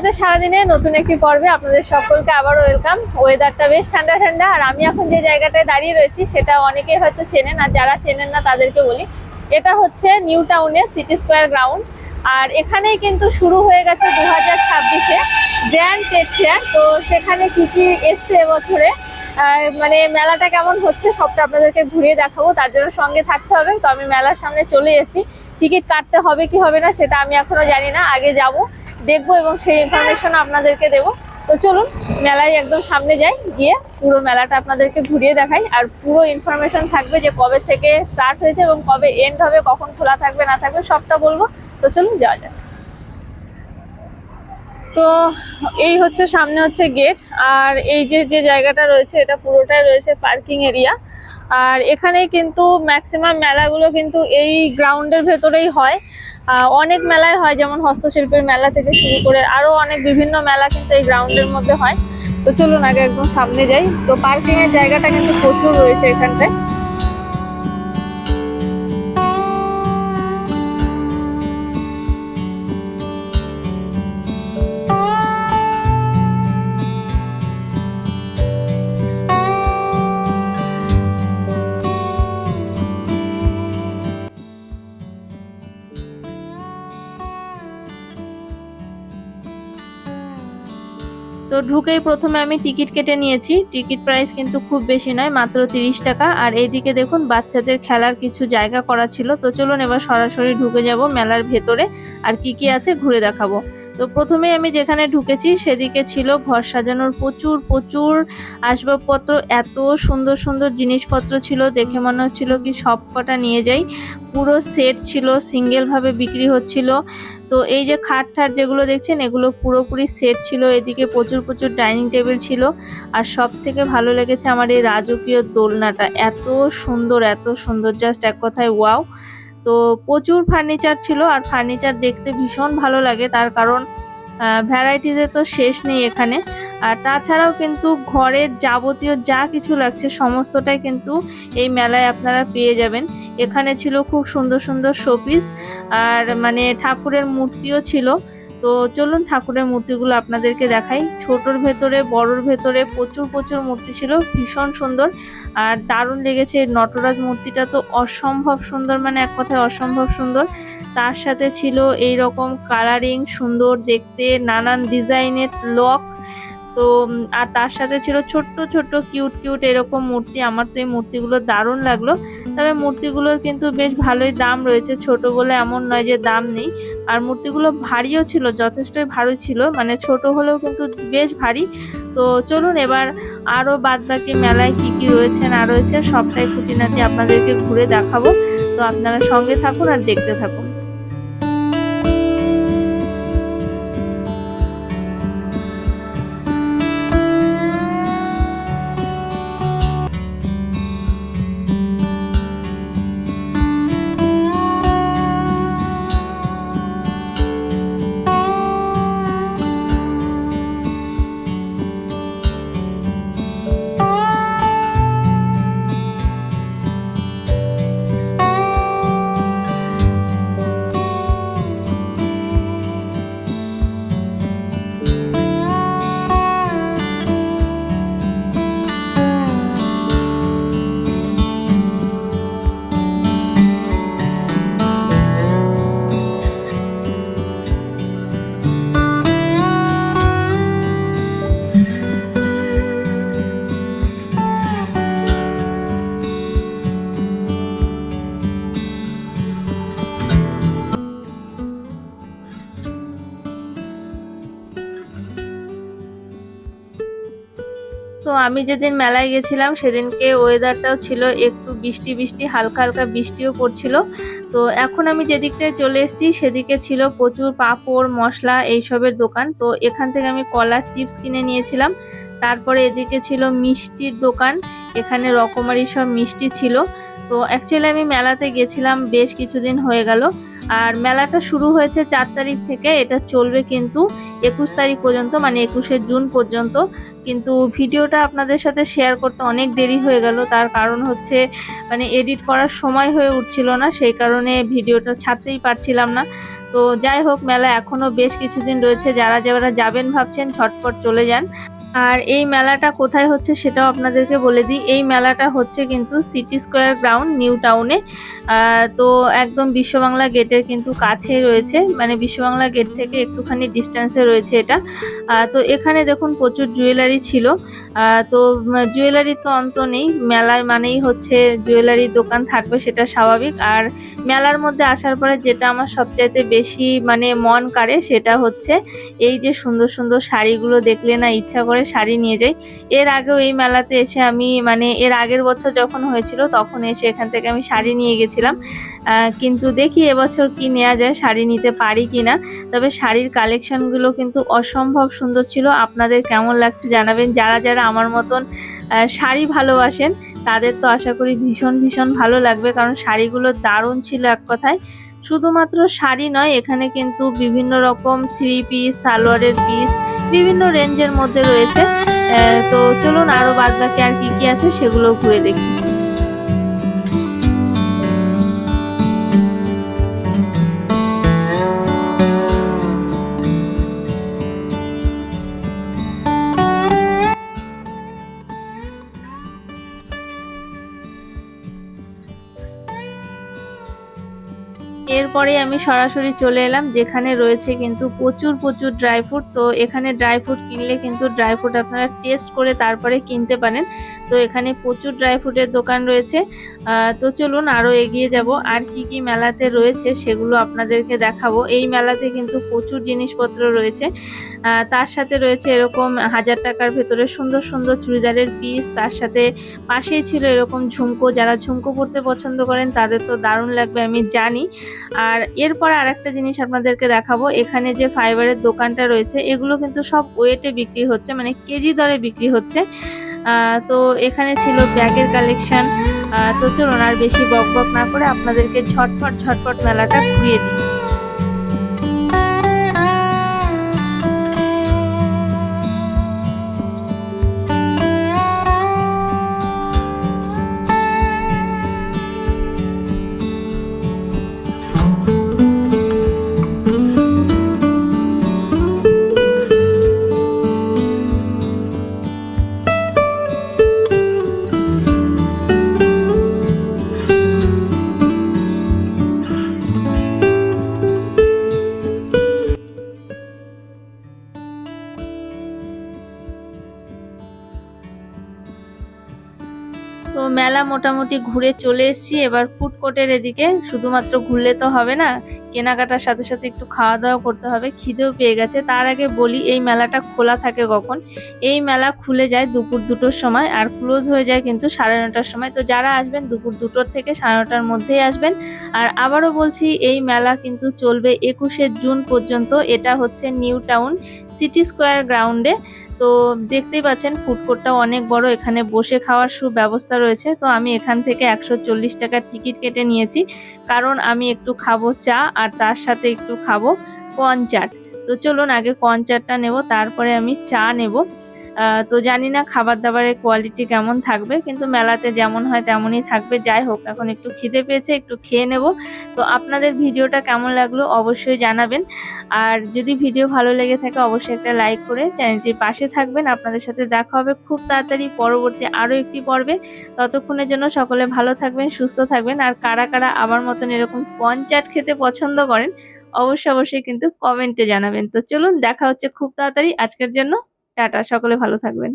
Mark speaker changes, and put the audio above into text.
Speaker 1: আমাদের সারাদিনে নতুন একটি পর্বে আপনাদের সকলকে আবারও ওয়েলকাম। ওয়েদারটা বেশ ঠান্ডা ঠান্ডা, আর আমি এখন যে জায়গাটায় দাঁড়িয়ে রয়েছি সেটা অনেকেই হয়তো চেনেন, আর যারা চেনেন না তাদেরকে বলি, এটা হচ্ছে নিউ টাউনের সিটি স্কোয়ার গ্রাউন্ড। আর এখানেই কিন্তু শুরু হয়ে গেছে 2026-এ গ্র্যান্ড ট্রেড ফেয়ার। তো সেখানে কি কি এসছে এবছরে, মানে মেলাটা কেমন হচ্ছে সবটা আপনাদেরকে ঘুরিয়ে দেখাবো। তার জন্য সঙ্গে থাকতে হবে। তো আমি মেলার সামনে চলে এসেছি, টিকিট কাটতে হবে কি হবে না সেটা আমি এখনো জানি না, আগে যাব দেখবো এবং সেই ইনফরমেশন আপনাদেরকে দেবো। তো চলুন মেলায় একদম সামনে যাই, গিয়ে পুরো মেলাটা আপনাদেরকে ঘুরিয়ে দেখাই, আর পুরো ইনফরমেশন থাকবে যে কবে থেকে স্টার্ট হয়েছে এবং কবে এন্ড হবে, কখন খোলা থাকবে না থাকবে সবটা বলবো। তো চলুন যাওয়া যাক। তো এই হচ্ছে সামনে হচ্ছে গেট, আর এই যে জায়গাটা রয়েছে এটা পুরোটাই রয়েছে পার্কিং এরিয়া। আর এখানেই কিন্তু ম্যাক্সিমাম মেলাগুলো কিন্তু এই গ্রাউন্ডের ভেতরেই হয়। অনেক মেলায় হয়, যেমন হস্তশিল্পের মেলা থেকে শুরু করে আরো অনেক বিভিন্ন মেলা কিন্তু এই গ্রাউন্ডের মধ্যে হয়। তো চলুন আগে একদম সামনে যাই। তো পার্কিং এর জায়গাটা কিন্তু প্রচুর রয়েছে এখানটায়। তো ঢুকেই প্রথমে আমি টিকিট কেটে নিয়েছি। টিকিট প্রাইস কিন্তু খুব বেশি নয়, মাত্র 30 টাকা। আর এইদিকে দেখুন বাচ্চাদের খেলার কিছু জায়গা করা ছিল। তো চলুন এবার সরাসরি ঢুকে যাব মেলার ভেতরে, আর কি কি আছে ঘুরে দেখাবো। তো প্রথমেই আমি যেখানে ঢুকেছি সেদিকে ছিল ঘর সাজানোর প্রচুর প্রচুর আসবাবপত্র। এত সুন্দর সুন্দর জিনিসপত্র ছিল, দেখে মনে হচ্ছিল কি সব কটা নিয়ে যাই। পুরো সেট ছিল, সিঙ্গেল ভাবে বিক্রি হচ্ছিল। তো এই যে খাট ঠাট যেগুলো দেখছেন এগুলো পুরোপুরি সেট ছিল। এদিকে প্রচুর প্রচুর ডাইনিং টেবিল ছিল। আর সব থেকে ভালো লেগেছে আমার এই রাজকীয় দোলনাটা, এত সুন্দর এত সুন্দর, জাস্ট এক কথায় ওয়াও। তো প্রচুর ফার্নিচার ছিল, আর ফার্নিচার দেখতে ভীষণ ভালো লাগে, তার কারণ ভ্যারাইটিজে তো শেষ নেই এখানে। আর তাছাড়াও কিন্তু ঘরের যাবতীয় যা কিছু লাগছে সমস্তটাই কিন্তু এই মেলায় আপনারা পেয়ে যাবেন। এখানে ছিল খুব সুন্দর সুন্দর শোপিস, আর মানে ঠাকুরের মূর্তিও ছিল। তো চলুন ঠাকুরের মূর্তিগুলো আপনাদেরকে দেখাই। ছোটর ভেতরে বড়র ভেতরে প্রচুর প্রচুর মূর্তি ছিল, ভীষণ সুন্দর। আর দারুণ লেগেছে নটরাজ মূর্তিটা, তো অসম্ভব সুন্দর, মানে এক কথায় অসম্ভব সুন্দর। তার সাথে ছিল এই রকম কালারিং সুন্দর দেখতে নানান ডিজাইনের লক। তো আর তার সাথে ছিল ছোট্ট ছোট্ট কিউট কিউট এরকম মূর্তি। আমার তো এই মূর্তিগুলো দারুণ লাগলো। তবে মূর্তিগুলোর কিন্তু বেশ ভালোই দাম রয়েছে, ছোট বলে এমন নয় যে দাম নেই। আর মূর্তিগুলো ভারীও ছিল, যথেষ্টই ভারী ছিল, মানে ছোট হলেও কিন্তু বেশ ভারী। তো চলুন এবার আরও বাদ বাকি মেলায় কি কি রয়েছে না রয়েছে সবটাই খুঁটিনাটি আপনাদেরকে ঘুরে দেখাবো। তো আপনারা সঙ্গে থাকুন আর দেখতে থাকুন। তো আমি যেদিন মেলায় গেছিলাম সেদিনকে ওয়েদারটাও ছিল একটু বৃষ্টি বৃষ্টি, হালকা হালকা বৃষ্টিও পড়ছিল। তো এখন আমি যেদিকটায় চলে এসেছি সেদিকে ছিল প্রচুর পাঁপড় মশলা এইসবের দোকান। তো এখান থেকে আমি কলার চিপস কিনে নিয়েছিলাম। তারপরে এদিকে ছিল মিষ্টির দোকান, এখানে রকমারি সব মিষ্টি ছিল। তো অ্যাকচুয়ালি আমি মেলাতে গেছিলাম বেশ কিছুদিন হয়ে গেল। আর মেলাটা শুরু হয়েছে 4 তারিখ থেকে, এটা চলবে কিন্তু 21 তারিখ পর্যন্ত, মানে 21শে জুন পর্যন্ত। কিন্তু ভিডিওটা আপনাদের সাথে শেয়ার করতে অনেক দেরি হয়ে গেল, তার কারণ হচ্ছে মানে এডিট করার সময় হয়ে উঠছিল না, সেই কারণে ভিডিওটা ছাড়তেই পারছিলাম না। তো যাই হোক, মেলা এখনো বেশ কিছুদিন রয়েছে, যারা যারা যাবেন ভাবছেন ঝটপট চলে যান। আর এই মেলাটা কোথায় হচ্ছে সেটাও আপনাদেরকে বলে দিই। এই মেলাটা হচ্ছে কিন্তু সিটি স্কোয়ার গ্রাউন্ড, নিউ টাউনে। তো একদম বিশ্ববাংলা গেটের কিন্তু কাছেই রয়েছে, মানে বিশ্ববাংলা গেট থেকে একটুখানি ডিস্টেন্সে রয়েছে এটা। তো এখানে দেখুন প্রচুর জুয়েলারি ছিল। তো জুয়েলারির তো অন্ত নেই, মেলায় মানেই হচ্ছে জুয়েলারির দোকান থাকবে, সেটা স্বাভাবিক। আর মেলার মধ্যে আসার পরে যেটা আমার সবচাইতে বেশি মানে মন কাড়ে সেটা হচ্ছে এই যে সুন্দর সুন্দর শাড়িগুলো দেখলে না ইচ্ছা করে শাড়ি নিয়ে যাই। এর আগেও এই মেলাতে এসে আমি মানে এর আগের বছর যখন হয়েছিল তখন এসে এখান থেকে আমি শাড়ি নিয়ে গেছিলাম। কিন্তু দেখি এবছর কি নেওয়া যায়, শাড়ি নিতে পারি কিনা। তবে শাড়ির কালেকশনগুলো কিন্তু অসম্ভব সুন্দর ছিল। আপনাদের কেমন লাগছে জানাবেন। যারা যারা আমার মতন শাড়ি ভালোবাসেন তাদের তো আশা করি ভীষণ ভীষণ ভালো লাগবে, কারণ শাড়িগুলো দারুণ ছিল এক কথায়। শুধুমাত্র শাড়ি নয়, এখানে কিন্তু বিভিন্ন রকম থ্রি পিস, সালোয়ারের পিস বিভিন্ন রেঞ্জের মধ্যে রয়েছে। তো চলুন আরো বাদবাকি আর কি কি আছে সেগুলো ঘুরে দেখি। এরপরে আমি সরাসরি চলে এলাম যেখানে রয়েছে কিন্তু প্রচুর প্রচুর ড্রাই ফ্রুট। তো এখানে ড্রাই ফ্রুট কিনলে কিন্তু ড্রাই ফ্রুট আপনারা টেস্ট করে তারপরে কিনতে পারেন। তো এখানে প্রচুর ড্রাই ফ্রুটের দোকান রয়েছে। তো চলুন আরও এগিয়ে যাব, আর কি কি মেলাতে রয়েছে সেগুলো আপনাদেরকে দেখাবো। এই মেলাতে কিন্তু প্রচুর জিনিসপত্র রয়েছে। তার সাথে রয়েছে এরকম 1000 টাকার ভেতরে সুন্দর সুন্দর চুড়িদারের পিস, তার সাথে পাশেই ছিল এরকম ঝুমকো। যারা ঝুমকো পরতে পছন্দ করেন তাদের তো দারুণ লাগবে আমি জানি। আর এরপর আরেকটা জিনিস আপনাদেরকে দেখাবো, এখানে যে ফাইবারের দোকানটা রয়েছে এগুলো কিন্তু সব ওয়েটে বিক্রি হচ্ছে, মানে কেজি দরে বিক্রি হচ্ছে। তো এখানে ছিল ব্যাগের কালেকশন। তো চলুন আর বেশি বক বক না করে আপনাদেরকে ঝটপট ঝটপট মেলাটা ঘুরিয়ে দিই। তো মেলা মোটামুটি ঘুরে চলে এসেছি, এবার ফুড কোর্টের এদিকে। শুধুমাত্র ঘুরলে তো হবে না, কেনাকাটার সাথে সাথে একটু খাওয়া দাওয়া করতে হবে, খিদেও পেয়ে গেছে। তার আগে বলি এই মেলাটা খোলা থাকে কখন। এই মেলা খুলে যায় দুপুর 2টোর সময় আর ক্লোজ হয়ে যায় কিন্তু 9:30টার সময়। তো যারা আসবেন দুপুর 2টোর থেকে 9:30টার মধ্যেই আসবেন। আর আবারও বলছি এই মেলা কিন্তু চলবে 21শে জুন পর্যন্ত। এটা হচ্ছে নিউ টাউন সিটি স্কোয়ার গ্রাউন্ডে। তো দেখতেই পাচ্ছেন ফুড কোর্টটাও অনেক বড়, এখানে বসে খাওয়ার সুব্যবস্থা রয়েছে। তো আমি এখান থেকে 140 টাকার টিকিট কেটে নিয়েছি, কারণ আমি একটু খাবো চা আর তার সাথে একটু খাবো কর্ন চাট। তো চলুন আগে কর্ন চাটটা নেব, তারপরে আমি চা নেব। তো জানি না খাবার দাবারের কোয়ালিটি কেমন থাকবে, কিন্তু মেলাতে যেমন হয় তেমনই থাকবে। যাই হোক, এখন একটু খিদে পেয়েছে, একটু খেয়ে নেব। তো আপনাদের ভিডিওটা কেমন লাগলো অবশ্যই জানাবেন। আর যদি ভিডিও ভালো লেগে থাকে অবশ্যই একটা লাইক করে চ্যানেলটির পাশে থাকবেন। আপনাদের সাথে দেখা হবে খুব তাড়াতাড়ি পরবর্তী আরও একটি পর্বে। ততক্ষণের জন্য সকলে ভালো থাকবেন, সুস্থ থাকবেন। আর কারা কারা আমার মতন এরকম কর্ন চাট খেতে পছন্দ করেন অবশ্যই অবশ্যই কিন্তু কমেন্টে জানাবেন। তো চলুন দেখা হচ্ছে খুব তাড়াতাড়ি। আজকের জন্য টাটা, সকলে ভালো থাকবেন।